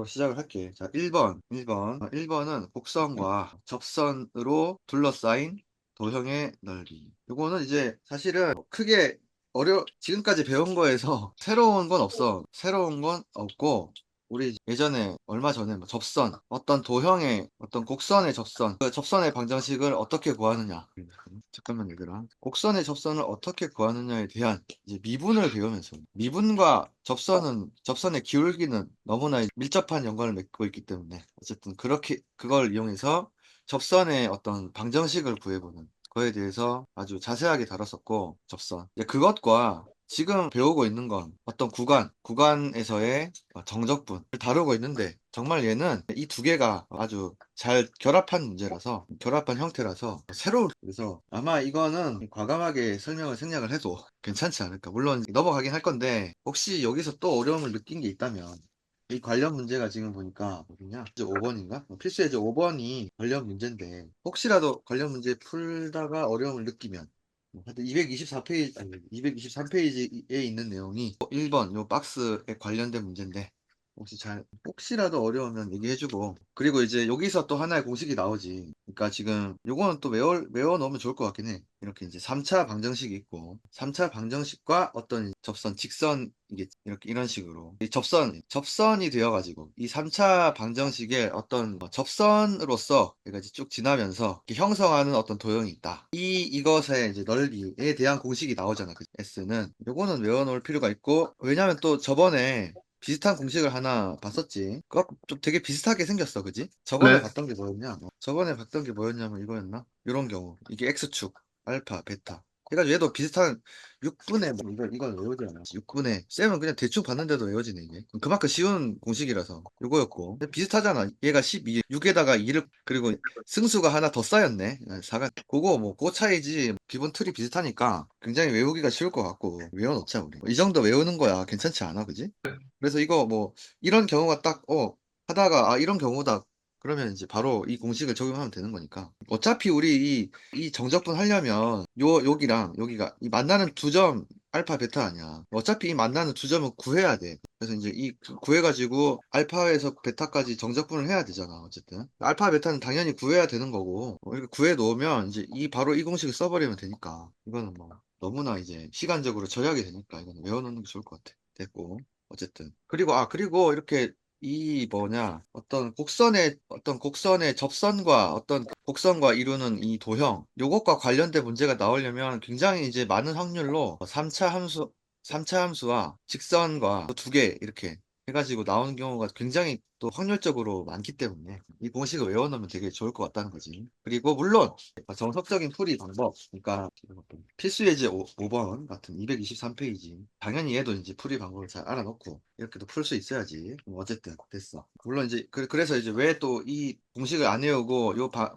바로 시작을 할게. 자, 1번은 곡선과 접선으로 둘러싸인 도형의 넓이. 요거는 이제 사실은 크게 지금까지 배운 거에서 새로운 건 없어. 새로운 건 없고, 우리 예전에 얼마 전에 뭐 접선, 어떤 도형의 어떤 곡선의 접선, 그 접선의 방정식을 어떻게 구하느냐. 잠깐만 얘들아. 곡선의 접선을 어떻게 구하느냐에 대한 이제 미분을 배우면서 미분과 접선의 기울기는 너무나 밀접한 연관을 맺고 있기 때문에 어쨌든 그렇게 그걸 이용해서 접선의 어떤 방정식을 구해보는 거에 대해서 아주 자세하게 다뤘었고 접선. 이제 그것과 지금 배우고 있는 건 어떤 구간에서의 정적분을 다루고 있는데 정말 얘는 이 두 개가 아주 잘 결합한 문제라서 결합한 형태라서 그래서 아마 이거는 과감하게 설명을 생략을 해도 괜찮지 않을까. 물론 넘어가긴 할 건데 혹시 여기서 또 어려움을 느낀 게 있다면 이 관련 문제가 지금 보니까 어디냐? 이제 5번인가? 필수 예제 5번이 관련 문제인데 혹시라도 관련 문제 풀다가 어려움을 느끼면 하여튼 224페이지 아니 223페이지에 있는 내용이 1번 요 박스에 관련된 문제인데 혹시라도 어려우면 얘기해주고 그리고 이제 여기서 또 하나의 공식이 나오지. 그러니까 지금 요거는 또 외워 놓으면 좋을 것 같긴 해. 이렇게 이제 3차 방정식이 있고 3차 방정식과 어떤 접선 직선 이게 이렇게 이런 식으로 이 접선이 되어 가지고 이 3차 방정식의 어떤 접선으로서 얘가 이제 쭉 지나면서 이렇게 형성하는 어떤 도형이 있다. 이것의 이제 넓이에 대한 공식이 나오잖아. 그 S는 요거는 외워 놓을 필요가 있고 왜냐면 또 저번에 비슷한 공식을 하나 봤었지. 그거 좀 되게 비슷하게 생겼어, 그지? 저번에 네. 봤던 게 뭐였냐? 저번에 봤던 게 뭐였냐면 이거였나? 이런 경우. 이게 X축, 알파, 베타. 해가지고 얘도 비슷한 6분의 뭐 이건 외우지 않아. 6분의 쌤은 그냥 대충 봤는데도 외워지네 이게. 그만큼 쉬운 공식이라서 이거였고. 근데 비슷하잖아. 얘가 12, 6에다가 2를 그리고 승수가 하나 더 쌓였네. 4가 그거 뭐 그 차이지. 기본 틀이 비슷하니까 굉장히 외우기가 쉬울 것 같고 외워놓자 우리. 이 정도 외우는 거야 괜찮지 않아, 그지? 그래서 이거 뭐 이런 경우가 딱 하다가 이런 경우다 그러면 이제 바로 이 공식을 적용하면 되는 거니까 어차피 우리 이 정적분 하려면 여기랑 여기가 이 만나는 두 점 알파 베타 아니야. 어차피 이 만나는 두 점은 구해야 돼. 그래서 이제 이 구해가지고 알파에서 베타까지 정적분을 해야 되잖아. 어쨌든 알파 베타는 당연히 구해야 되는 거고 이렇게 구해 놓으면 이제 바로 이 공식을 써버리면 되니까 이거는 뭐 너무나 이제 시간적으로 절약이 되니까 이거는 외워놓는 게 좋을 것 같아. 됐고 어쨌든 그리고 이렇게 이 뭐냐 어떤 곡선의 접선과 어떤 곡선과 이루는 이 도형 요것과 관련된 문제가 나오려면 굉장히 이제 많은 확률로 3차 함수와 직선과 두 개 이렇게 해가지고 나오는 경우가 굉장히 또 확률적으로 많기 때문에 이 공식을 외워놓으면 되게 좋을 것 같다는 거지. 그리고 물론 정석적인 풀이 방법, 그러니까 필수 예제 5번 같은 223페이지. 당연히 얘도 이제 풀이 방법을 잘 알아놓고 이렇게도 풀 수 있어야지. 어쨌든 됐어. 물론 이제 그래서 이제 왜 또 이 공식을 안 외우고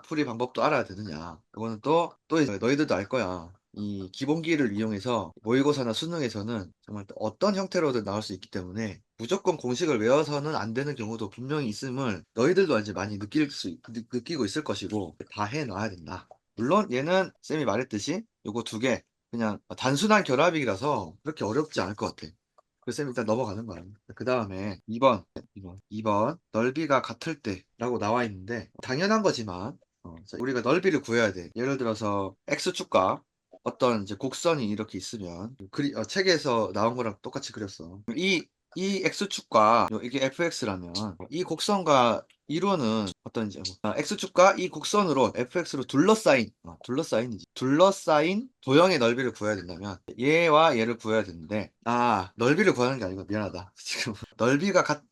풀이 방법도 알아야 되느냐. 이거는 또 이제 너희들도 알 거야. 이 기본기를 이용해서 모의고사나 수능에서는 정말 또 어떤 형태로든 나올 수 있기 때문에 무조건 공식을 외워서는 안 되는 경우도 분명히 있음을 너희들도 이제 많이 느끼고 있을 것이고 다 해놔야 된다. 물론 얘는 쌤이 말했듯이 요거 두 개 그냥 단순한 결합이라서 그렇게 어렵지 않을 것 같아. 그래서 쌤 일단 넘어가는 거야. 그 다음에 2번 넓이가 같을 때라고 나와 있는데 당연한 거지만 자, 우리가 넓이를 구해야 돼. 예를 들어서 X축과 어떤 이제 곡선이 이렇게 있으면 책에서 나온 거랑 똑같이 그렸어. 이 X축과 이게 FX라면 이 곡선과 이루는 어떤 이제 X축과 이 곡선으로 FX로 둘러싸인 도형의 넓이를 구해야 된다면 얘와 얘를 구해야 되는데 넓이를 구하는 게 아니고 미안하다. 지금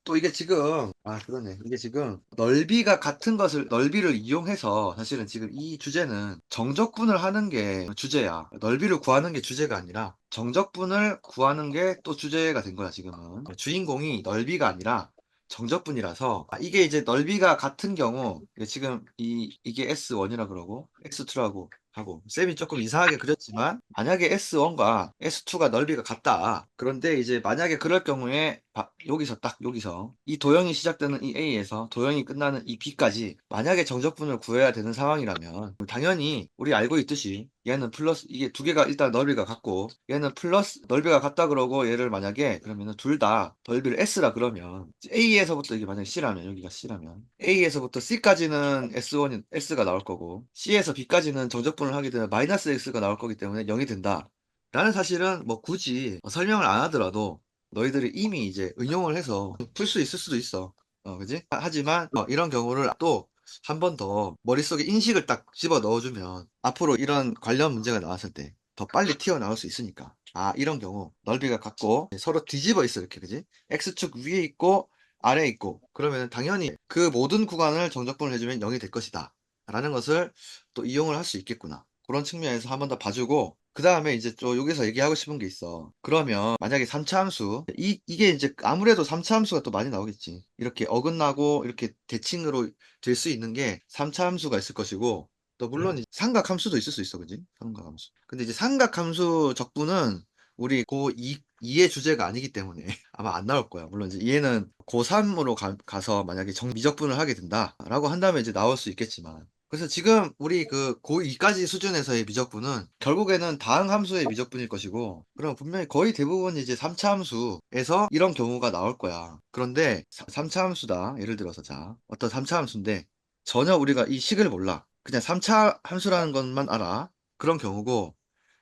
또 이게 지금 그러네. 이게 지금 넓이를 이용해서 사실은 지금 이 주제는 정적분을 하는 게 주제야. 넓이를 구하는 게 주제가 아니라 정적분을 구하는 게 또 주제가 된 거야, 지금은. 주인공이 넓이가 아니라 정적분이라서 이게 이제 넓이가 같은 경우 이게 지금 이게 S1이라 그러고 S2라고 하고 쌤이 조금 이상하게 그렸지만 만약에 S1과 S2가 넓이가 같다. 그런데 이제 만약에 그럴 경우에 여기서 이 도형이 시작되는 이 A에서 도형이 끝나는 이 B까지 만약에 정적분을 구해야 되는 상황이라면 당연히 우리 알고 있듯이 얘는 플러스, 이게 두 개가 일단 넓이가 같고, 얘는 플러스 넓이가 같다 그러고, 얘를 만약에 그러면은 둘 다 넓이를 S라 그러면 A에서부터 이게 만약에 C라면, 여기가 C라면 A에서부터 C까지는 S1이 S가 나올 거고, C에서 B까지는 정적분을 하게 되면 마이너스 X가 나올 거기 때문에 0이 된다 라는 사실은 뭐 굳이 설명을 안 하더라도 너희들이 이미 이제 응용을 해서 풀 수 있을 수도 있어. 그지? 하지만 이런 경우를 또 한 번 더 머릿속에 인식을 딱 집어 넣어주면 앞으로 이런 관련 문제가 나왔을 때 더 빨리 튀어나올 수 있으니까. 아, 이런 경우 넓이가 같고 서로 뒤집어 있어, 이렇게. 그지? X축 위에 있고 아래에 있고 그러면 당연히 그 모든 구간을 정적분을 해주면 0이 될 것이다 라는 것을 또 이용을 할 수 있겠구나. 그런 측면에서 한 번 더 봐주고, 그 다음에 이제 또 여기서 얘기하고 싶은 게 있어. 그러면 만약에 3차 함수, 이게 이제 아무래도 3차 함수가 또 많이 나오겠지. 이렇게 어긋나고 이렇게 대칭으로 될 수 있는 게 3차 함수가 있을 것이고, 또 물론 이제 삼각 함수도 있을 수 있어, 그지? 삼각 함수. 근데 이제 삼각 함수 적분은 우리 고2, 의 주제가 아니기 때문에 아마 안 나올 거야. 물론 이제 얘는 고3으로 가서 만약에 미적분을 하게 된다라고 한다면 이제 나올 수 있겠지만, 그래서 지금 우리 그 고2까지 수준에서의 미적분은 결국에는 다항 함수의 미적분일 것이고, 그럼 분명히 거의 대부분 이제 3차 함수에서 이런 경우가 나올 거야. 그런데 3차 함수다. 예를 들어서 자, 어떤 3차 함수인데 전혀 우리가 이 식을 몰라. 그냥 3차 함수라는 것만 알아. 그런 경우고,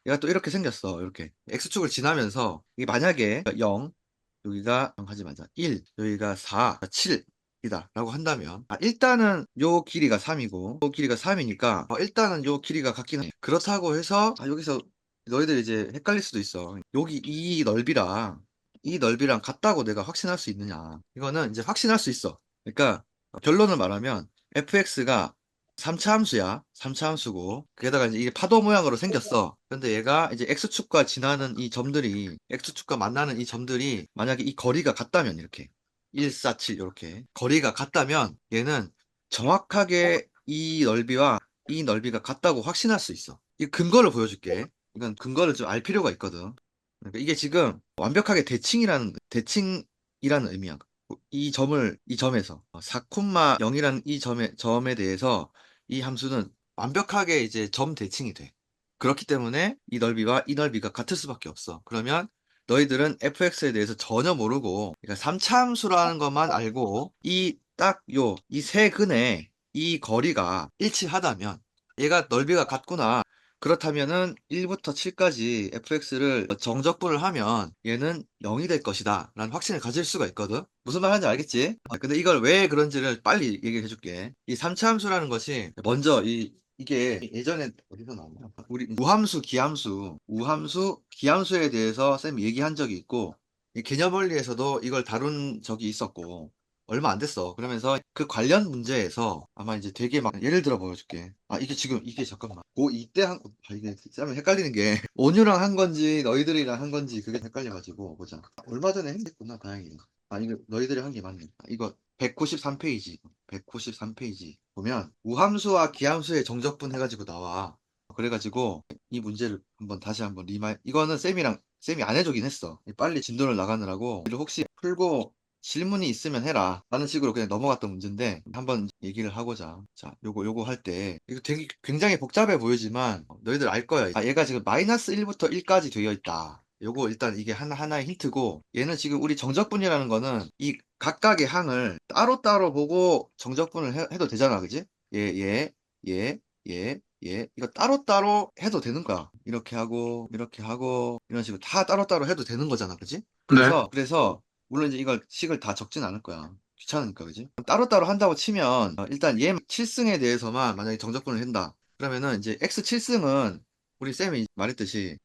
얘가 또 이렇게 생겼어. 이렇게 x축을 지나면서 이게 만약에 0, 여기가 0 하지 마자. 1, 여기가 4, 7 이다 라고 한다면, 일단은 요 길이가 3이고 요 길이가 3이니까 일단은 요 길이가 같긴 해. 그렇다고 해서 여기서 너희들 이제 헷갈릴 수도 있어. 여기 이 넓이랑 같다고 내가 확신할 수 있느냐. 이거는 이제 확신할 수 있어. 그러니까 결론을 말하면 fx가 3차 함수야. 3차 함수고, 게다가 이제 이게 파도 모양으로 생겼어. 근데 얘가 이제 x축과 지나는 이 점들이, x축과 만나는 이 점들이 만약에 이 거리가 같다면, 이렇게 1, 4, 7 이렇게 거리가 같다면 얘는 정확하게 이 넓이와 이 넓이가 같다고 확신할 수 있어. 이 근거를 보여줄게. 이건 근거를 좀 알 필요가 있거든. 그러니까 이게 지금 완벽하게 대칭이라는 의미야. 이 점에서 4,0이라는 이 점에 대해서 이 함수는 완벽하게 이제 점 대칭이 돼. 그렇기 때문에 이 넓이와 이 넓이가 같을 수밖에 없어. 그러면 너희들은 fx에 대해서 전혀 모르고, 그러니까 3차 함수라는 것만 알고 이 세 근의 이 거리가 일치하다면 얘가 넓이가 같구나. 그렇다면은 1부터 7까지 fx를 정적분을 하면 얘는 0이 될 것이다 라는 확신을 가질 수가 있거든. 무슨 말 하는지 알겠지? 근데 이걸 왜 그런지를 빨리 얘기해 줄게. 이 3차 함수라는 것이 먼저 이게 예전에 어디서 나왔나? 우리 우함수, 기함수에 대해서 쌤이 얘기한 적이 있고, 이 개념 원리에서도 이걸 다룬 적이 있었고, 얼마 안 됐어. 그러면서 그 관련 문제에서 아마 이제 되게 막 예를 들어 보여줄게. 이게 지금 이게 잠깐만. 이때 이게 쌤이 헷갈리는 게 온유랑 한 건지 너희들이랑 한 건지 그게 헷갈려가지고 보자. 얼마 전에 했구나, 다행히. 이거 너희들이 한 게 맞네. 이거 193페이지. 193페이지 보면 우함수와 기함수의 정적분 해가지고 나와. 그래가지고 이 문제를 다시 한번 이거는 쌤이 안 해주긴 했어. 빨리 진도를 나가느라고. 혹시 풀고 질문이 있으면 해라 라는 식으로 그냥 넘어갔던 문제인데, 한번 얘기를 하고자. 자, 요거 할 때 이거 되게 굉장히 복잡해 보이지만 너희들 알 거야. 얘가 지금 마이너스 1부터 1까지 되어 있다. 요거 일단 이게 하나의 힌트고, 얘는 지금 우리 정적분이라는 거는 이 각각의 항을 따로따로 보고 정적분을 해도 되잖아, 그지? 얘, 얘, 얘, 얘, 이거 따로따로 해도 되는 거야. 이렇게 하고 이런 식으로 다 따로따로 해도 되는 거잖아, 그지? 그래서 물론 이제 이걸 식을 다 적진 않을 거야. 귀찮으니까, 그지? 따로따로 한다고 치면 일단 얘 7승에 대해서만 만약에 정적분을 한다. 그러면은 이제 x 7승은 우리 쌤이 말했듯이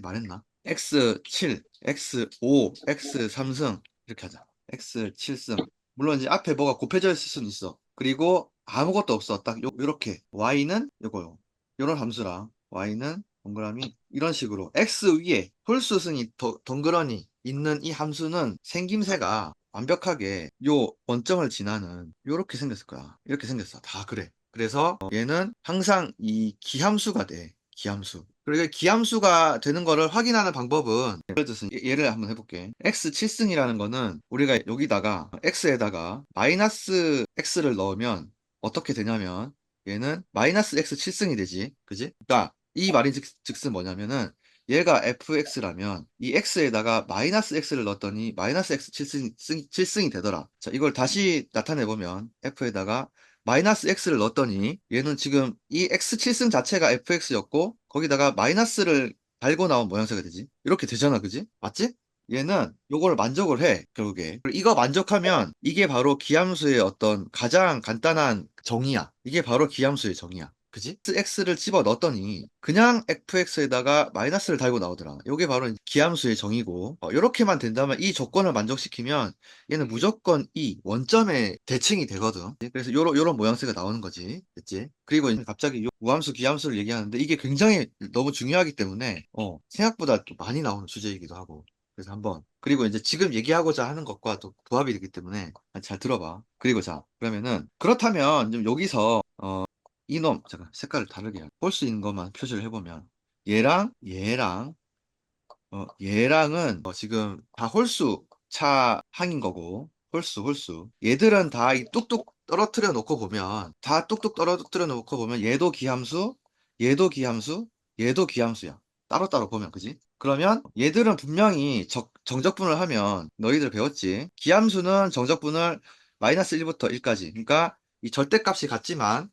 말했나? x7, x5, x3승 이렇게 하자. x7승. 물론 이제 앞에 뭐가 곱해져 있을 수는 있어. 그리고 아무것도 없어. 딱 요렇게. y는 요거요. 요런 함수랑 y는 동그라미 이런 식으로 x 위에 홀수승이 덩그러니 있는 이 함수는 생김새가 완벽하게 요 원점을 지나는 요렇게 생겼을 거야. 이렇게 생겼어. 다 그래. 그래서 얘는 항상 이 기함수가 돼. 기함수. 그리고 기함수가 되는 거를 확인하는 방법은, 예를 들어서 얘를 한번 해볼게. x 7승이라는 거는 우리가 여기다가 x에다가 마이너스 x를 넣으면 어떻게 되냐면 얘는 마이너스 x 7승이 되지. 그지? 그러니까 이 말인 즉슨 뭐냐면은 얘가 fx라면 이 x에다가 마이너스 x를 넣었더니 마이너스 x 7승이 되더라. 자, 이걸 다시 나타내보면 f에다가 마이너스 x를 넣었더니 얘는 지금 이 x 7승 자체가 fx였고 거기다가 마이너스를 달고 나온 모양새가 되지. 이렇게 되잖아, 그지? 맞지? 얘는 요걸 만족을 해, 결국에. 그리고 이거 만족하면 이게 바로 기함수의 어떤 가장 간단한 정의야. 이게 바로 기함수의 정의야. 그지? x를 집어 넣었더니 그냥 fx에다가 마이너스를 달고 나오더라. 요게 바로 기함수의 정의고, 요렇게만 된다면 이 조건을 만족시키면 얘는 무조건 이 원점의 대칭이 되거든. 그래서 요런 모양새가 나오는 거지. 됐지? 그리고 이제 갑자기 요 우함수, 기함수를 얘기하는데 이게 굉장히 너무 중요하기 때문에 생각보다 좀 많이 나오는 주제이기도 하고. 그래서 한번, 그리고 이제 지금 얘기하고자 하는 것과 또 부합이 되기 때문에 잘 들어봐. 그리고 자, 그러면은 그렇다면 좀 여기서 이놈, 잠깐 색깔을 다르게 볼 수 있는 것만 표시를 해보면 얘랑 얘랑은 지금 다 홀수 차항인 거고, 홀수 얘들은 다 이 뚝뚝 떨어뜨려 놓고 보면, 다 뚝뚝 떨어뜨려 놓고 보면 얘도 기함수, 얘도 기함수, 얘도 기함수야. 따로따로 보면, 그지? 그러면 얘들은 분명히 정적분을 하면, 너희들 배웠지? 기함수는 정적분을 마이너스 1부터 1까지, 그러니까 이 절대값이 같지만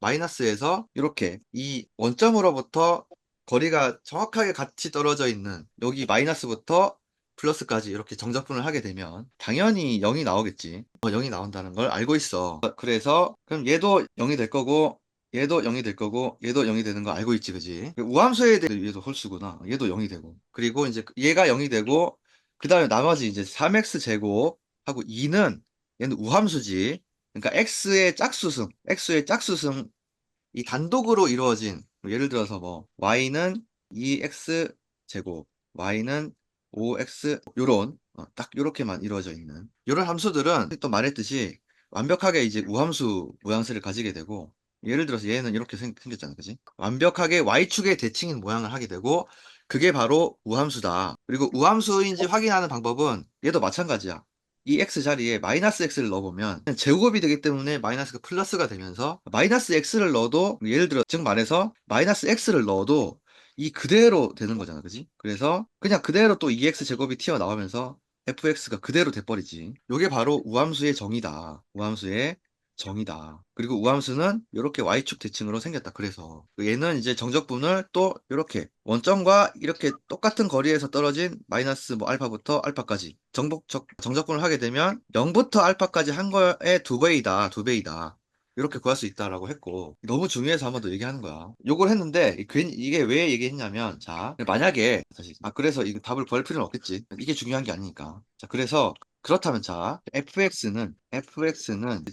마이너스에서 이렇게 이 원점으로부터 거리가 정확하게 같이 떨어져 있는 여기 마이너스부터 플러스까지 이렇게 정적분을 하게 되면 당연히 0이 나오겠지. 0이 나온다는 걸 알고 있어. 그래서 그럼 얘도 0이 될 거고, 얘도 0이 될 거고, 얘도 0이 되는 거 알고 있지, 그지? 우함수에 대해 얘도 홀수구나. 얘도 0이 되고. 그리고 이제 얘가 0이 되고, 그 다음에 나머지 이제 3x 제곱 하고 2는 얘는 우함수지. 그러니까 x의 짝수승 이 단독으로 이루어진, 뭐 예를 들어서 뭐 y는 2x 제곱, y는 5x, 요런 딱 요렇게만 이루어져 있는 요런 함수들은 또 말했듯이 완벽하게 이제 우함수 모양새를 가지게 되고, 예를 들어서 얘는 이렇게 생겼잖아, 그지? 완벽하게 y축의 대칭인 모양을 하게 되고, 그게 바로 우함수다. 그리고 우함수인지 확인하는 방법은 얘도 마찬가지야. 이 x 자리에 마이너스 x를 넣어보면 제곱이 되기 때문에 마이너스가 플러스가 되면서, 마이너스 x를 넣어도, 예를 들어 즉 말해서 마이너스 x를 넣어도 이 그대로 되는 거잖아, 그지? 그래서 그냥 그대로 또 2x 제곱이 튀어나오면서 fx가 그대로 돼버리지. 요게 바로 우함수의 정의다. 우함수의 정의다. 그리고 우함수는 이렇게 y축 대칭으로 생겼다. 그래서 얘는 이제 정적분을 또 이렇게 원점과 이렇게 똑같은 거리에서 떨어진 마이너스 뭐 알파부터 알파까지 정적분을 하게 되면 0부터 알파까지 한 거의 두 배이다. 두 배이다. 이렇게 구할 수 있다라고 했고, 너무 중요해서 한 번 더 얘기하는 거야. 요걸 했는데 괜히 이게 왜 얘기했냐면, 자, 만약에 다시 그래서 이거 답을 구할 필요는 없겠지. 이게 중요한 게 아니니까. 자, 그래서 그렇다면 자, fx는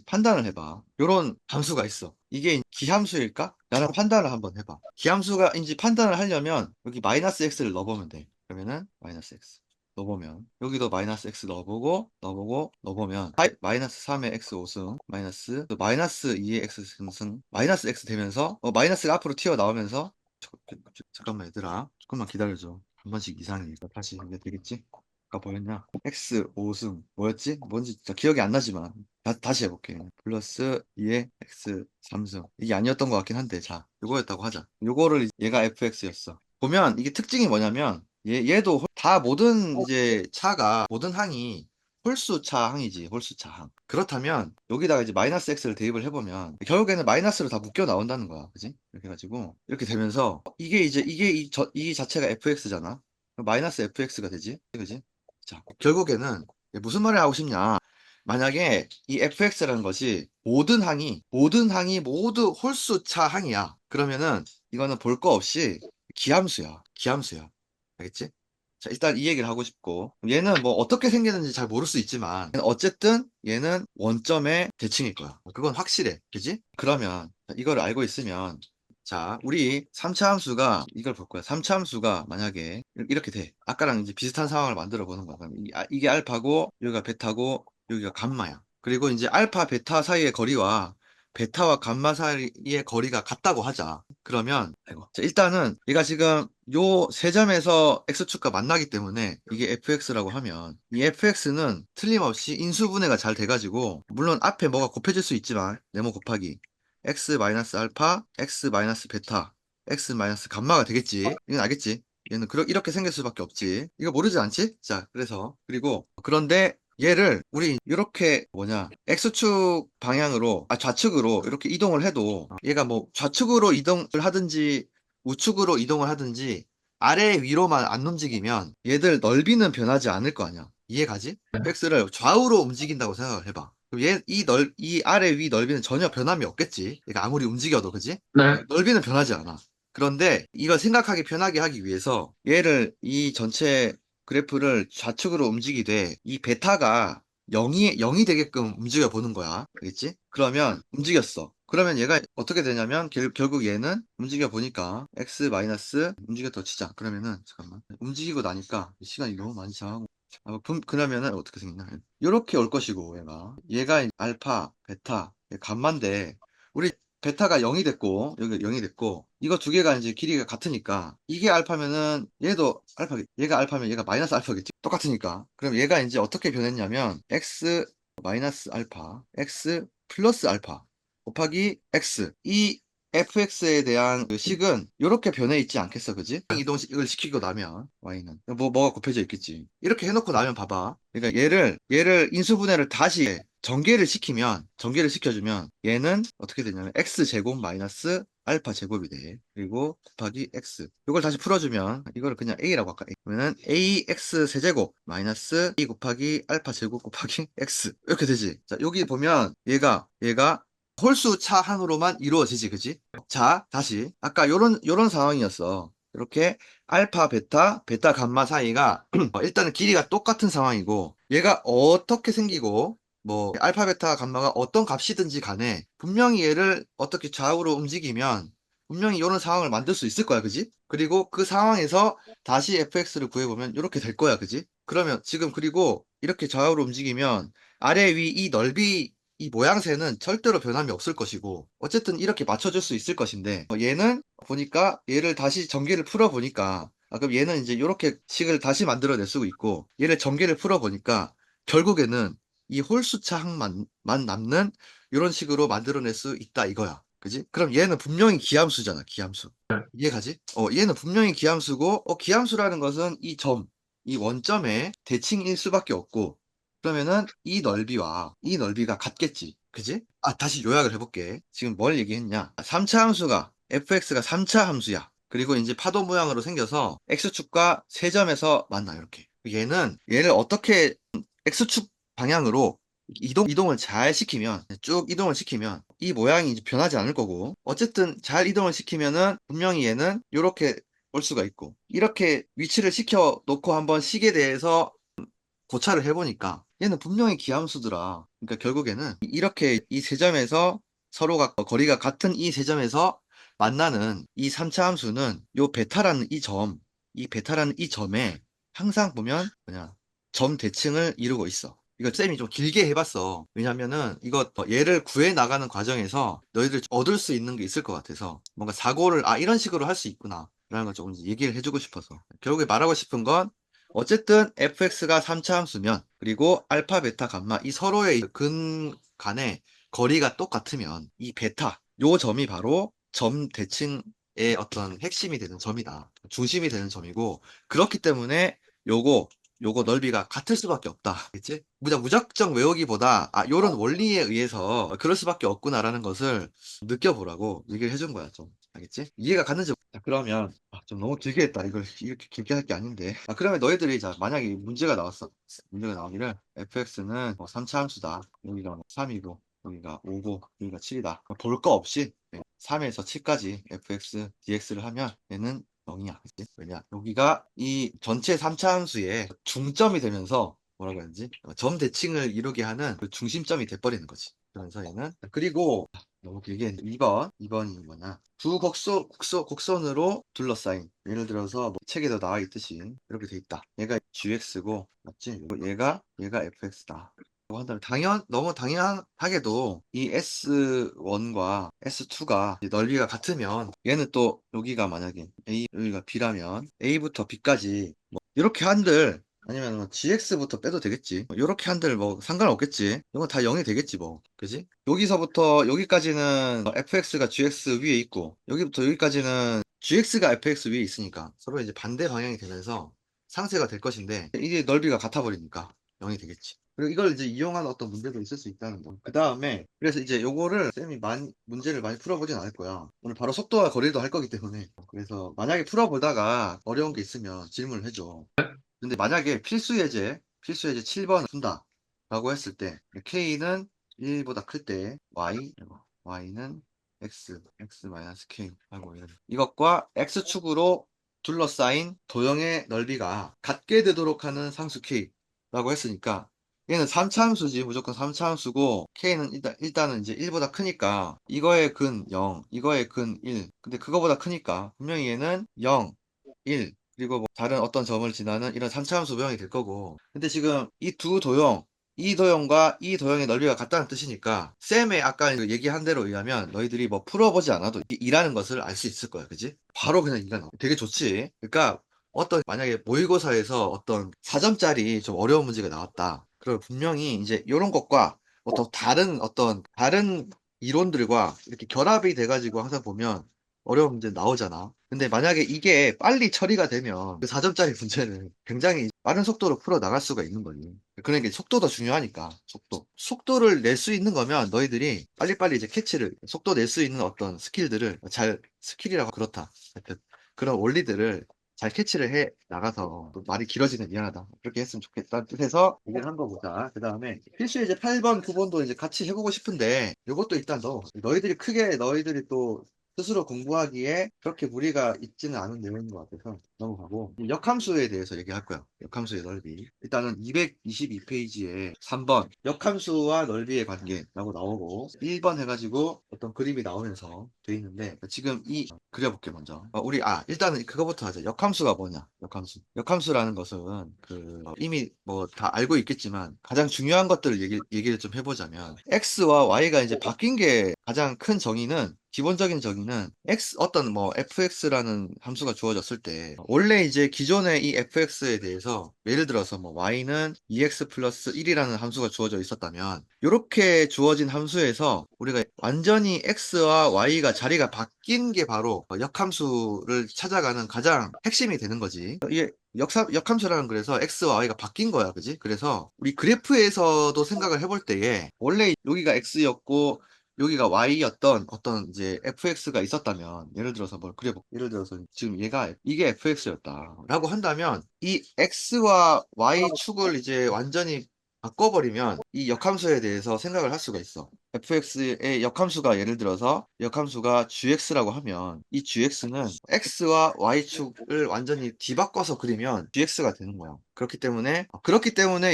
판단을 해봐. 요런 함수가 있어. 이게 기함수일까? 라는 판단을 한번 해봐. 기함수가인지 판단을 하려면 여기 마이너스 x를 넣어보면 돼. 그러면은 마이너스 x 넣어보면, 여기도 마이너스 x 넣어보면 마이너스 3의 x 5승 마이너스 2의 x 승 마이너스 x 되면서 마이너스가 앞으로 튀어나오면서, 잠깐만 얘들아, 조금만 기다려줘. 한 번씩 이상이니까 다시 이게 되겠지? 아까 뭐였냐? x 5승 뭐였지? 뭔지 진짜 기억이 안 나지만 다시 해볼게. 플러스 2의 x 3승, 이게 아니었던 것 같긴 한데, 자, 요거였다고 하자. 요거를 얘가 fx였어. 보면 이게 특징이 뭐냐면, 얘도 다 모든 이제 모든 항이 홀수차 항이지, 홀수차 항. 그렇다면 여기다가 이제 마이너스 x를 대입을 해보면 결국에는 마이너스로 다 묶여 나온다는 거야, 그지? 이렇게 해가지고 이렇게 되면서 이게 이 자체가 fx잖아. 마이너스 fx가 되지, 그지? 자, 결국에는 무슨 말을 하고 싶냐? 만약에 이 fx라는 것이 모든 항이 모두 홀수차 항이야. 그러면은 이거는 볼 거 없이 기함수야. 알겠지? 자, 일단 이 얘기를 하고 싶고, 얘는 뭐 어떻게 생겼는지 잘 모를 수 있지만 어쨌든 얘는 원점의 대칭일 거야. 그건 확실해. 그지? 그러면 이걸 알고 있으면, 자, 우리 3차 함수가 이걸 볼 거야. 3차 함수가 만약에 이렇게 돼. 아까랑 이제 비슷한 상황을 만들어 보는 거야. 그럼 이게 알파고, 여기가 베타고, 여기가 감마야. 그리고 이제 알파, 베타 사이의 거리와 베타와 감마 사이의 거리가 같다고 하자. 그러면 자, 일단은 얘가 지금 요 세 점에서 x축과 만나기 때문에 이게 fx라고 하면, 이 fx는 틀림없이 인수분해가 잘 돼가지고, 물론 앞에 뭐가 곱해질 수 있지만 네모 곱하기 x 마이너스 알파 x 마이너스 베타 x 마이너스 감마가 되겠지. 이건 알겠지? 얘는 이렇게 생길 수밖에 없지. 이거 모르지 않지? 자, 그래서 그리고 그런데 얘를 우리 이렇게 x축 방향으로 좌측으로 이렇게 이동을 해도 얘가 뭐 좌측으로 이동을 하든지 우측으로 이동을 하든지 아래 위로만 안 움직이면 얘들 넓이는 변하지 않을 거 아니야. 이해가지? x를 좌우로 움직인다고 생각을 해봐. 그럼 이 아래 위 넓이는 전혀 변함이 없겠지. 얘가 아무리 움직여도, 그지? 네. 넓이는 변하지 않아. 그런데 이걸 생각하기 편하게 하기 위해서 얘를 이 전체 그래프를 좌측으로 움직이되 이 베타가 0이 되게끔 움직여 보는 거야. 알겠지? 그러면 움직였어. 그러면 얘가 어떻게 되냐면 결국 얘는 움직여 보니까 x 마이너스 움직였다고 치자. 그러면은 잠깐만 움직이고 나니까 시간이 너무 많이 지나고 그러면은 어떻게 생겼나? 이렇게 올 것이고 얘가 알파, 베타, 감마인데 우리 베타가 0이 됐고 여기 0이 됐고 이거 두 개가 이제 길이가 같으니까 이게 알파면은 얘도 알파 얘가 알파면 얘가 마이너스 알파겠지 똑같으니까 그럼 얘가 이제 어떻게 변했냐면 x 마이너스 알파 x 플러스 알파 곱하기 x 이 fx에 대한 그 식은 이렇게 변해 있지 않겠어 그지? 이동을 시키고 나면 y는 뭐가 곱해져 있겠지 이렇게 해놓고 나면 봐봐 그러니까 얘를 인수분해를 다시 전개를 시켜주면 얘는 어떻게 되냐면 x제곱 마이너스 알파 제곱이 돼. 그리고 곱하기 x. 이걸 다시 풀어주면 이거를 그냥 a라고 할까? 그러면은 ax 세제곱 마이너스 a 곱하기 알파 제곱 곱하기 x 이렇게 되지. 자 여기 보면 얘가 홀수 차항으로만 이루어지지, 그지? 자 다시 아까 요런 상황이었어. 이렇게 알파 베타 감마 사이가 일단은 길이가 똑같은 상황이고 얘가 어떻게 생기고 뭐 알파 베타 감마가 어떤 값이든지 간에 분명히 얘를 어떻게 좌우로 움직이면 분명히 이런 상황을 만들 수 있을 거야 그지? 그리고 그 상황에서 다시 fx를 구해보면 이렇게 될 거야 그지? 그러면 지금 그리고 이렇게 좌우로 움직이면 아래 위 이 넓이 이 모양새는 절대로 변함이 없을 것이고 어쨌든 이렇게 맞춰줄 수 있을 것인데 얘는 보니까 얘를 다시 전개를 풀어보니까 그럼 얘는 이제 이렇게 식을 다시 만들어낼 수 있고 얘를 전개를 풀어보니까 결국에는 이 홀수차항만 남는 이런 식으로 만들어낼 수 있다 이거야. 그지? 그럼 얘는 분명히 기함수잖아, 기함수. 이해가지? 얘는 분명히 기함수고, 기함수라는 것은 이 원점의 대칭일 수밖에 없고, 그러면은 이 넓이와 이 넓이가 같겠지. 그지? 다시 요약을 해볼게. 지금 뭘 얘기했냐? 3차 함수가, fx가 3차 함수야. 그리고 이제 파도 모양으로 생겨서 x축과 세점에서 만나, 이렇게. 얘를 어떻게 x축 방향으로 이동을 잘 시키면 쭉 이동을 시키면 이 모양이 이제 변하지 않을 거고 어쨌든 잘 이동을 시키면은 분명히 얘는 이렇게 올 수가 있고 이렇게 위치를 시켜 놓고 한번 식에 대해서 고찰을 해보니까 얘는 분명히 기함수더라. 그러니까 결국에는 이렇게 이 세 점에서 서로가 거리가 같은 이 세 점에서 만나는 이 3차 함수는 이 베타라는 이 점에 항상 보면 점 대칭을 이루고 있어. 이거 쌤이 좀 길게 해봤어. 왜냐면은 이거 얘를 구해 나가는 과정에서 너희들 얻을 수 있는 게 있을 것 같아서 뭔가 사고를 이런 식으로 할 수 있구나 라는 걸 조금 얘기를 해주고 싶어서 결국에 말하고 싶은 건 어쨌든 fx가 3차 함수면 그리고 알파, 베타, 감마 이 서로의 근 간의 거리가 똑같으면 이 베타 요 점이 바로 점 대칭의 어떤 핵심이 되는 점이다. 중심이 되는 점이고 그렇기 때문에 요거 넓이가 같을 수밖에 없다. 알겠지? 무작정 외우기보다 요런 원리에 의해서 그럴 수밖에 없구나라는 것을 느껴보라고 얘기를 해준 거야 좀. 알겠지? 이해가 갔는지 그러면 좀 너무 길게 했다. 이걸 이렇게 길게 할 게 아닌데. 그러면 너희들이 만약에 문제가 나왔어. 문제가 나오기를 fx는 3차 함수다. 여기가 3이고 여기가 5고 여기가 7이다. 볼 거 없이 3에서 7까지 fx dx를 하면 얘는 0이야. 그치? 왜냐? 여기가 이 전체 3차 함수의 중점이 되면서 뭐라고 해야 되지? 점 대칭을 이루게 하는 그 중심점이 돼버리는 거지. 그러면서 얘는 그리고 너무 길게 했는데 2번이 뭐냐? 두 곡선으로 둘러싸인 예를 들어서 뭐 책에도 나와 있듯이 이렇게 돼 있다. 얘가 gx고 맞지? 그리고 얘가 fx다. 한다면 너무 당연하게도 이 S1과 S2가 넓이가 같으면 얘는 또 여기가 만약에 여기가 B라면 A부터 B까지 뭐 이렇게 한들 아니면 뭐 GX부터 빼도 되겠지. 이렇게 한들 뭐 상관없겠지. 이건 다 0이 되겠지 뭐. 그지? 여기서부터 여기까지는 FX가 GX 위에 있고 여기부터 여기까지는 gx가 fx 위에 있으니까 서로 이제 반대 방향이 되면서 상쇄가 될 것인데 이게 넓이가 같아 버리니까 0이 되겠지. 그리고 이걸 이제 이용한 어떤 문제도 있을 수 있다는 거. 그 다음에 그래서 이제 요거를 쌤이 문제를 많이 풀어보진 않을 거야. 오늘 바로 속도와 거리도 할 거기 때문에. 그래서 만약에 풀어보다가 어려운 게 있으면 질문을 해줘. 근데 만약에 필수 예제 7번 푼다 라고 했을 때 K는 1보다 클 때 Y는 X-K 하고 이것과 X축으로 둘러싸인 도형의 넓이가 같게 되도록 하는 상수 K라고 했으니까 얘는 3차함수지. 무조건 3차함수고 K는 일단은 이제 1보다 크니까 이거의 근 0, 이거의 근 1. 근데 그거보다 크니까 분명히 얘는 0, 1, 그리고 뭐 다른 어떤 점을 지나는 이런 3차함수 모형이 될 거고. 근데 지금 이 도형과 이 도형의 넓이가 같다는 뜻이니까 쌤의 아까 그 얘기한 대로 의하면 너희들이 뭐 풀어보지 않아도 이라는 것을 알 수 있을 거야. 그지? 바로 그냥 이가 나와. 되게 좋지. 그러니까 만약에 모의고사에서 어떤 4점짜리 좀 어려운 문제가 나왔다. 그럼 분명히 이제 이런 것과 다른 이론들과 이렇게 결합이 돼가지고 항상 보면 어려운 문제 나오잖아. 근데 만약에 이게 빨리 처리가 되면 그 4점짜리 문제는 굉장히 빠른 속도로 풀어 나갈 수가 있는 거지. 그러니까 속도도 중요하니까, 속도를 낼 수 있는 거면 너희들이 빨리빨리 이제 속도 낼 수 있는 어떤 스킬이라고 그렇다. 하여튼 그런 원리들을 잘 캐치를 해 나가서 또 말이 길어지면 미안하다. 그렇게 했으면 좋겠다 뜻해서 얘기를 한 거보다 그 다음에 필수 이제 8번, 9번도 이제 같이 해보고 싶은데 요것도 일단 너희들이 또 스스로 공부하기에 그렇게 무리가 있지는 않은 내용인 것 같아서 넘어가고 역함수에 대해서 얘기할 거야. 역함수의 넓이. 일단은 222페이지에 3번 역함수와 넓이의 관계라고 나오고 1번 해가지고 어떤 그림이 나오면서 돼 있는데 지금 그려볼게 먼저. 일단은 그거부터 하자. 역함수가 뭐냐? 역함수라는 것은 이미 뭐 다 알고 있겠지만 가장 중요한 것들을 얘기를 좀 해보자면 x와 y가 이제 바뀐 게 가장 큰 정의는 기본적인 정의는 어떤 뭐 fx라는 함수가 주어졌을 때 원래 이제 기존의 이 fx에 대해서 예를 들어서 뭐 y는 2x 플러스 1이라는 함수가 주어져 있었다면 이렇게 주어진 함수에서 우리가 완전히 x와 y가 자리가 바뀐 게 바로 역함수를 찾아가는 가장 핵심이 되는 거지. 이게 역함수라는 그래서 x와 y가 바뀐 거야, 그지? 그래서 우리 그래프에서도 생각을 해볼 때에 원래 여기가 x였고 여기가 y였던 어떤 이제 fx가 있었다면 예를 들어서 뭘 그려볼게. 예를 들어서 지금 이게 fx였다라고 한다면 이 x와 y 축을 이제 완전히 바꿔버리면 이 역함수에 대해서 생각을 할 수가 있어. fx의 역함수가 예를 들어서 역함수가 gx라고 하면 이 gx는 x와 y축을 완전히 뒤바꿔서 그리면 gx가 되는 거야. 그렇기 때문에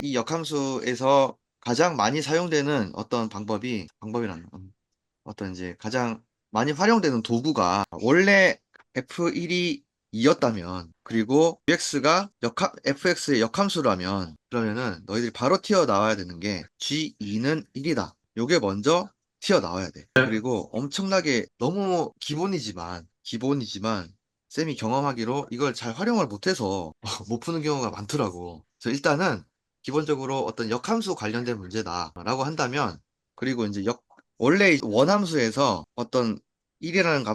이 역함수에서 가장 많이 사용되는 어떤 방법이란 어떤 이제 가장 많이 활용되는 도구가 원래 F1이 2였다면 그리고 UX가 FX의 역함수라면 그러면은 너희들이 바로 튀어나와야 되는 게 G2는 1이다. 요게 먼저 튀어나와야 돼. 그리고 엄청나게 너무 기본이지만 쌤이 경험하기로 이걸 잘 활용을 못해서 못 푸는 경우가 많더라고. 그래서 일단은 기본적으로 어떤 역함수 관련된 문제다라고 한다면 그리고 이제 원래 원함수에서 어떤 1이라는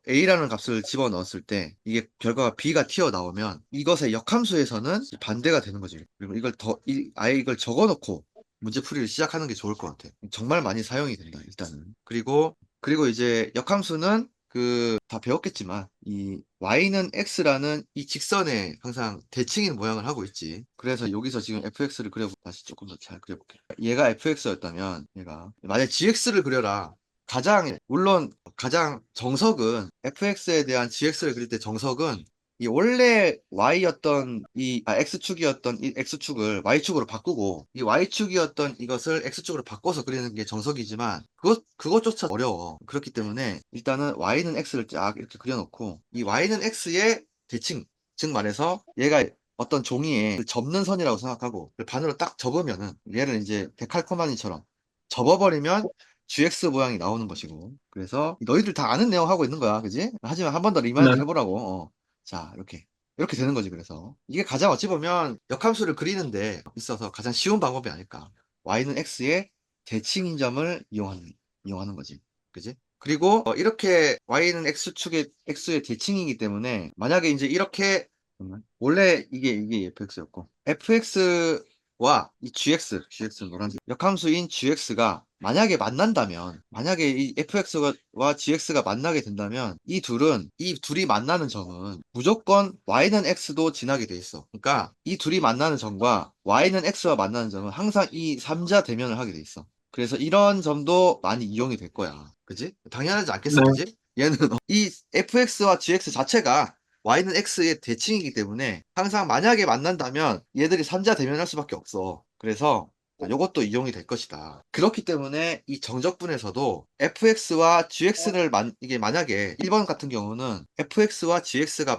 A라는 값을 집어넣었을 때 이게 결과가 B가 튀어나오면 이것의 역함수에서는 반대가 되는 거지. 그리고 아예 이걸 적어놓고 문제풀이를 시작하는 게 좋을 것 같아. 정말 많이 사용이 된다, 일단은. 그리고 이제 역함수는 다 배웠겠지만 이 y는 x라는 이 직선에 항상 대칭인 모양을 하고 있지. 그래서 여기서 지금 fx를 다시 조금 더 잘 그려볼게. 얘가 fx였다면 얘가 만약 gx를 그려라. 물론 가장 정석은 fx에 대한 gx를 그릴 때 정석은 이 원래 x축이었던 이 x축을 y축으로 바꾸고 이 y축이었던 이것을 x축으로 바꿔서 그리는 게 정석이지만 그것조차 어려워. 그렇기 때문에 일단은 y는 x를 쫙 이렇게 그려놓고 이 y는 x의 대칭, 즉 말해서 얘가 어떤 종이에 접는 선이라고 생각하고 반으로 딱 접으면은 얘를 이제 데칼코마니처럼 접어버리면 GX 모양이 나오는 것이고 그래서 너희들 다 아는 내용 하고 있는 거야, 그지? 하지만 한 번 더 리마인드 네. 해보라고. 자, 이렇게 되는 거지. 그래서 이게 가장 어찌 보면 역함수를 그리는데 있어서 가장 쉬운 방법이 아닐까. y는 x의 대칭인 점을 이용하는 거지, 그지? 그리고 이렇게 y는 x축의 x의 대칭이기 때문에 만약에 이제 이렇게 잠깐만. 원래 이게 fx였고 fx와 이 gx 노란색 역함수인 gx가 만약에 만난다면 만약에 이 fx와 gx가 만나게 된다면 이 둘이 만나는 점은 무조건 y는 x도 지나게 돼 있어. 그러니까 이 둘이 만나는 점과 y는 x와 만나는 점은 항상 이 삼자 대면을 하게 돼 있어. 그래서 이런 점도 많이 이용이 될 거야. 그지? 당연하지 않겠어, 네. 그지? 얘는 이 fx와 gx 자체가 y는 x의 대칭이기 때문에 항상 만약에 만난다면 얘들이 삼자 대면할 수밖에 없어. 그래서 이것도 이용이 될 것이다. 그렇기 때문에 이 정적분에서도 fx와 gx를 이게 만약에 1번 같은 경우는 fx와 gx가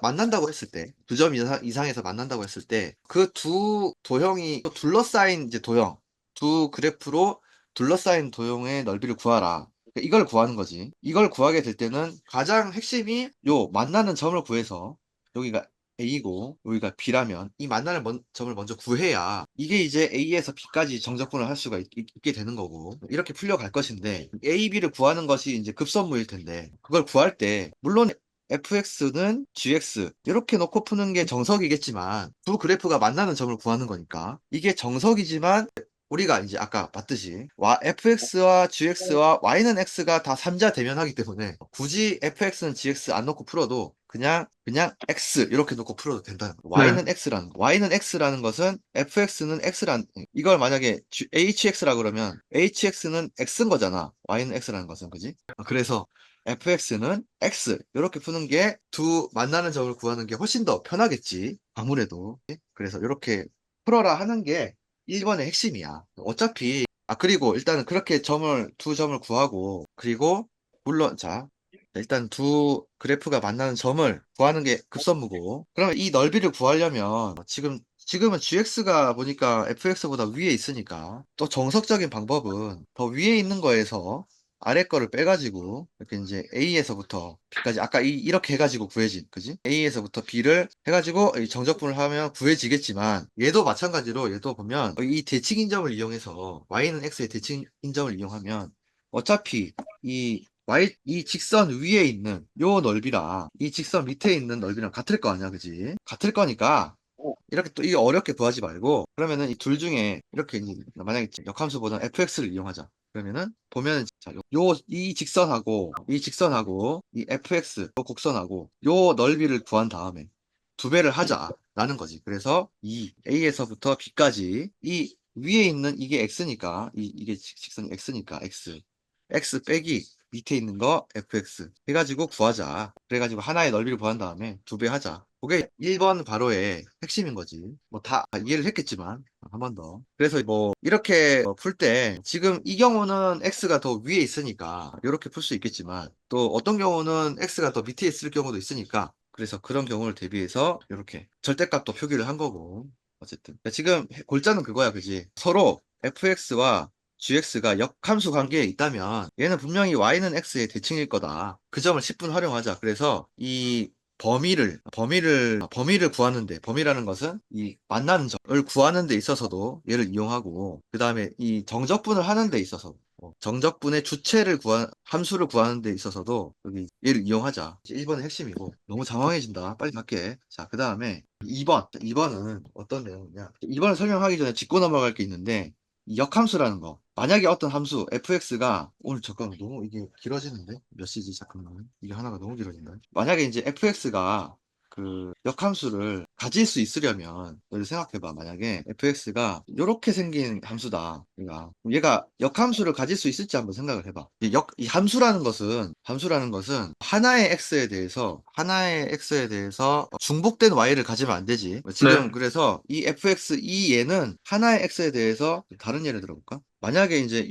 만난다고 했을 때, 두 점 이상에서 만난다고 했을 때, 그 두 도형이 둘러싸인 이제 도형, 두 그래프로 둘러싸인 도형의 넓이를 구하라. 그러니까 이걸 구하는 거지. 이걸 구하게 될 때는 가장 핵심이 요 만나는 점을 구해서 여기가 A고 여기가 B라면 이 만나는 점을 먼저 구해야 이게 이제 A에서 B까지 정적분을 할 수가 게 되는 거고 이렇게 풀려갈 것인데 A, B를 구하는 것이 이제 급선무일 텐데 그걸 구할 때 물론 fx는 gx 이렇게 놓고 푸는 게 정석이겠지만 두 그래프가 만나는 점을 구하는 거니까 이게 정석이지만 우리가 이제 아까 봤듯이 fx와 gx와 y는 x가 다 삼자 대면하기 때문에 굳이 fx는 gx 안 놓고 풀어도 그냥 x 이렇게 놓고 풀어도 된다는 거. 네. y는 x라는 것은 fx는 x란 이걸 만약에 hx라 그러면 hx는 x인 거잖아. y는 x라는 것은 그지? 그래서 fx는 x 이렇게 푸는 게 두 만나는 점을 구하는 게 훨씬 더 편하겠지. 아무래도. 그래서 이렇게 풀어라 하는 게 1번의 핵심이야. 어차피, 그리고 일단은 그렇게 두 점을 구하고, 그리고, 물론, 자, 일단 두 그래프가 만나는 점을 구하는 게 급선무고, 그러면 이 넓이를 구하려면, 지금은 gx가 보니까 fx보다 위에 있으니까, 또 정석적인 방법은 더 위에 있는 거에서 아래 거를 빼가지고, 이렇게 이제 A에서부터 B까지, 아까 이렇게 해가지고 구해진, 그지? A에서부터 B를 해가지고 이 정적분을 하면 구해지겠지만, 얘도 마찬가지로 얘도 보면 이 대칭 인점을 이용해서 Y는 X의 대칭 인점을 이용하면 어차피 이 직선 위에 있는 요 넓이랑 이 직선 밑에 있는 넓이랑 같을 거 아니야, 그지? 같을 거니까 이렇게 또 이게 어렵게 구하지 말고 그러면은 이 둘 중에 이렇게 이제 만약에 역함수보다는 fx를 이용하자. 그러면은 보면은 이 직선하고 이 fx 요 곡선하고 요 넓이를 구한 다음에 두 배를 하자라는 거지. 그래서 이 A에서부터 B까지 이 위에 있는 이게 x니까 이게 직선이 x니까 x 빼기 밑에 있는 거 fx 해가지고 구하자. 그래가지고 하나의 넓이를 구한 다음에 두 배 하자. 그게 1번 바로의 핵심인 거지. 뭐 다 이해를 했겠지만 한 번 더. 그래서 뭐 이렇게 풀 때 지금 이 경우는 x가 더 위에 있으니까 이렇게 풀 수 있겠지만 또 어떤 경우는 x가 더 밑에 있을 경우도 있으니까 그래서 그런 경우를 대비해서 이렇게 절대값도 표기를 한 거고 어쨌든 지금 골자는 그거야, 그지? 서로 fx와 gx가 역함수 관계에 있다면 얘는 분명히 y는 x의 대칭일 거다. 그 점을 10분 활용하자. 그래서 이 범위를 구하는데, 범위라는 것은 이 만나는 점을 구하는 데 있어서도 얘를 이용하고, 그 다음에 이 정적분을 하는 데 있어서, 정적분의 함수를 구하는 데 있어서도 여기 얘를 이용하자. 1번의 핵심이고, 너무 장황해진다. 빨리 갈게. 자, 그 다음에 2번. 2번은 어떤 내용이냐. 2번을 설명하기 전에 짚고 넘어갈 게 있는데, 이 역함수라는 거. 만약에 어떤 함수 fx가 오늘 잠깐만 너무 이게 길어지는데 몇 시지 잠깐만 이게 하나가 너무 길어진다. 만약에 이제 fx가 그 역함수를 가질 수 있으려면 너를 생각해봐. 만약에 fx가 이렇게 생긴 함수다. 얘가 역함수를 가질 수 있을지 한번 생각을 해봐. 이 함수라는 것은 하나의 x에 대해서 중복된 y를 가지면 안 되지. 네. 지금 그래서 이 fx 이 얘는 하나의 x에 대해서 다른 예를 들어볼까? 만약에 이제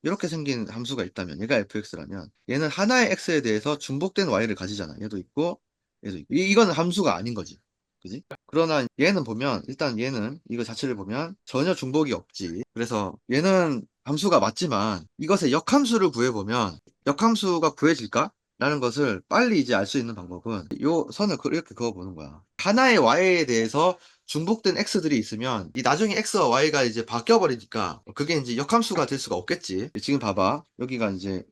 이렇게 생긴 함수가 있다면 얘가 fx라면 얘는 하나의 x에 대해서 중복된 y를 가지잖아. 얘도 있고 얘도 있고 이거는 함수가 아닌 거지. 그지? 그러나 얘는 보면 일단 얘는 이거 자체를 보면 전혀 중복이 없지. 그래서 얘는 함수가 맞지만 이것의 역함수를 구해보면 역함수가 구해질까? 라는 것을 빨리 이제 알 수 있는 방법은 요 선을 이렇게 그어보는 거야. 하나의 y에 대해서 중복된 x들이 있으면 이 나중에 x와 y가 이제 바뀌어 버리니까 그게 이제 역함수가 될 수가 없겠지. 지금 봐봐. 여기가 이제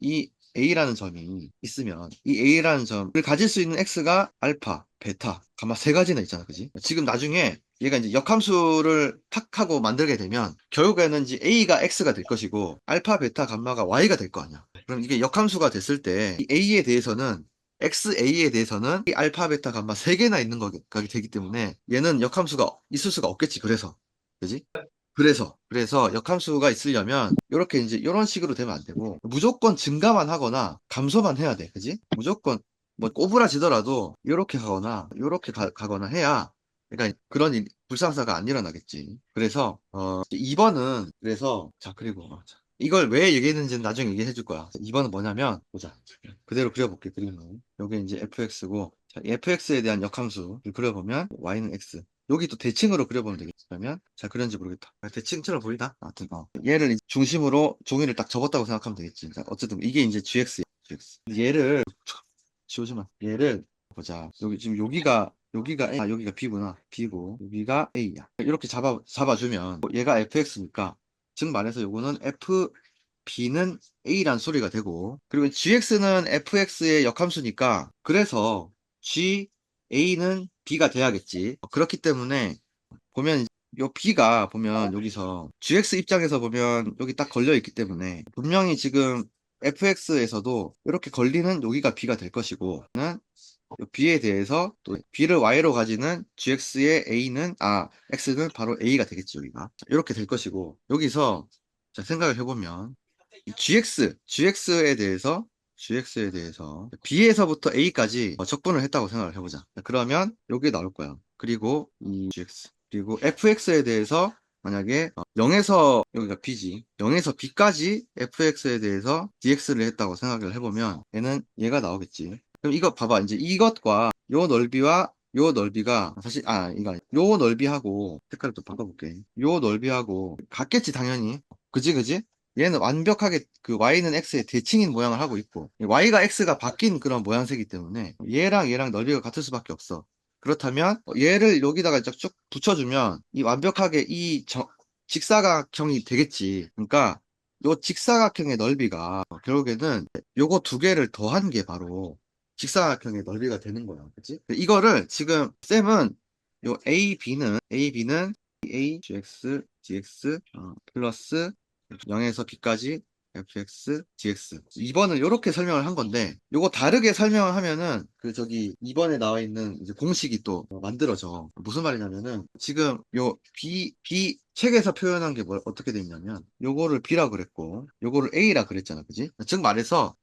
A라는 점이 있으면 이 A라는 점을 가질 수 있는 X가 알파, 베타, 가마 세 가지나 있잖아. 그지? 지금 나중에 얘가 이제 역함수를 탁 하고 만들게 되면 결국에는 이제 A가 X가 될 것이고 알파, 베타, 감마가 Y가 될 거 아니야. 그럼 이게 역함수가 됐을 때 이 A에 대해서는 XA에 대해서는 이 알파, 베타, 감마 세 개나 있는 거가 되기 때문에 얘는 역함수가 있을 수가 없겠지. 그래서. 그지? 그래서 역함수가 있으려면 이렇게 이제 이런 식으로 되면 안 되고 무조건 증가만 하거나 감소만 해야 돼. 그지? 무조건 뭐 꼬부라지더라도 이렇게 가거나 이렇게 가거나 해야 그러니까 그런 불상사가 안 일어나겠지. 그래서 2번은 그래서 자 그리고 자, 이걸 왜 얘기했는지는 나중에 얘기해 줄 거야. 2번은 뭐냐면 보자. 그대로 그려볼게. 그림을. 여기 이제 fx고 자, fx에 대한 역함수를 그려보면 y는 x 여기 또 대칭으로 그려보면 되겠지. 그러면 잘 그렸는지 모르겠다. 대칭처럼 보이나? 아무튼 얘를 이제 중심으로 종이를 딱 접었다고 생각하면 되겠지. 자, 어쨌든 이게 이제 gx야. gx. 얘를 지우지 마. 얘를 보자. 여기 지금 여기가 A, 여기가 B구나. B고 여기가 A야. 이렇게 잡아주면 얘가 fx니까 즉 말해서 요거는 B는 A란 소리가 되고 그리고 GX는 FX의 역함수니까 그래서 A는 B가 돼야겠지. 그렇기 때문에 보면 요 B가 보면 여기서 GX 입장에서 보면 여기 딱 걸려 있기 때문에 분명히 지금 FX에서도 이렇게 걸리는 여기가 B가 될 것이고 요 B에 대해서 또 B를 Y로 가지는 GX의 X는 바로 A가 되겠지 여기가 이렇게 될 것이고 여기서 자, 생각을 해보면 GX에 대해서 B에서부터 A까지 적분을 했다고 생각을 해보자. 그러면 여기 나올 거야. 그리고 이 GX 그리고 FX에 대해서 만약에 0에서 여기가 B지 0에서 B까지 FX에 대해서 DX를 했다고 생각을 해보면 얘가 나오겠지. 그럼 이거 봐봐 이제 이것과 요 넓이와 요 넓이가 사실 이거 아니. 요 넓이하고 색깔을 또 바꿔볼게. 요 넓이하고 같겠지 당연히. 그지? 얘는 완벽하게 그 y는 x의 대칭인 모양을 하고 있고 y가 x가 바뀐 그런 모양새이기 때문에 얘랑 넓이가 같을 수밖에 없어. 그렇다면 얘를 여기다가 쭉 붙여주면 이 완벽하게 직사각형이 되겠지. 그러니까 요 직사각형의 넓이가 결국에는 요거 두 개를 더한 게 바로 직사각형의 넓이가 되는 거야. 그치? 이거를 지금 쌤은 요 AB는 A, GX, GX 플러스 0에서 B까지 fx, dx. 2번을 이렇게 설명을 한 건데, 요거 다르게 설명을 하면은, 그 저기 2번에 나와 있는 이제 공식이 또 만들어져. 무슨 말이냐면은, 지금 요 책에서 표현한 게 어떻게 돼 있냐면, 요거를 B라 그랬고, 요거를 A라 그랬잖아. 그지? 즉 말해서,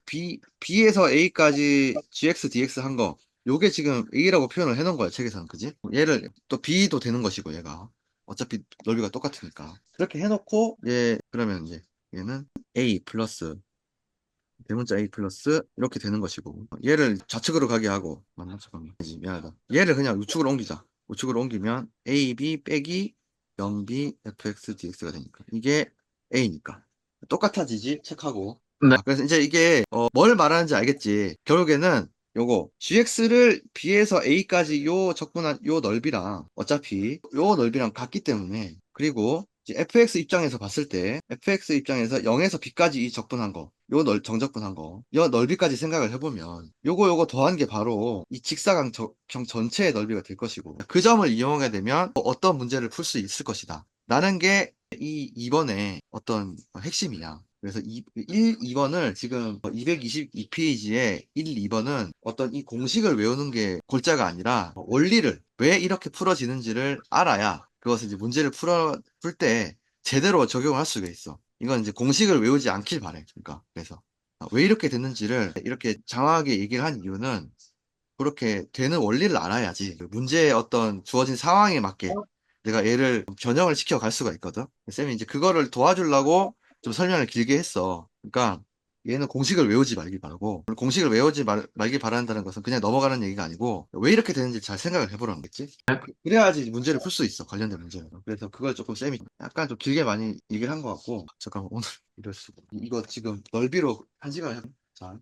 B에서 A까지 gx, dx 한 거, 요게 지금 A라고 표현을 해놓은 거야, 책에서는. 그지? 얘를 또 B도 되는 것이고, 얘가. 어차피 넓이가 똑같으니까. 그렇게 해놓고, 그러면 이제, 얘는 A 플러스 대문자 A 플러스 이렇게 되는 것이고 얘를 좌측으로 가게 하고 맞나? 잠깐만 미안하다 얘를 그냥 우측으로 옮기자 우측으로 옮기면 AB 빼기 0B fx dx가 되니까 이게 A니까 똑같아지지 체크하고 네. 그래서 이제 이게 뭘 말하는지 알겠지 결국에는 요거 gx를 b에서 a까지 요 적분한 요 넓이랑 어차피 요 넓이랑 같기 때문에 그리고 이제 fx 입장에서 봤을 때 fx 입장에서 0에서 b까지 이 적분한 거, 정적분한 거, 요 넓이까지 생각을 해보면 요거 더한 게 바로 이 직사각형 전체의 넓이가 될 것이고 그 점을 이용하게 되면 어떤 문제를 풀 수 있을 것이다. 라는 게 이 2번의 어떤 핵심이야. 그래서 2번을 지금 222페이지에 1, 2번은 어떤 이 공식을 외우는 게 골자가 아니라 원리를 왜 이렇게 풀어지는지를 알아야 그것을 이제 문제를 풀 때 제대로 적용할 수가 있어. 이건 이제 공식을 외우지 않길 바래. 그러니까 그래서 왜 이렇게 됐는지를 이렇게 장황하게 얘기를 한 이유는 그렇게 되는 원리를 알아야지 그 문제의 어떤 주어진 상황에 맞게 내가 얘를 변형을 시켜 갈 수가 있거든. 쌤이 이제 그거를 도와주려고 좀 설명을 길게 했어. 그러니까 얘는 공식을 외우지 말기 바라고 공식을 외우지 말기 바란다는 것은 그냥 넘어가는 얘기가 아니고 왜 이렇게 되는지 잘 생각을 해보라는 거지. 그래야지 문제를 풀 수 있어. 관련된 문제를. 그래서 그걸 조금 쌤이 약간 좀 길게 많이 얘기를 한 것 같고 잠깐만 오늘 이럴 수가 이거 지금 넓이로 1시간 자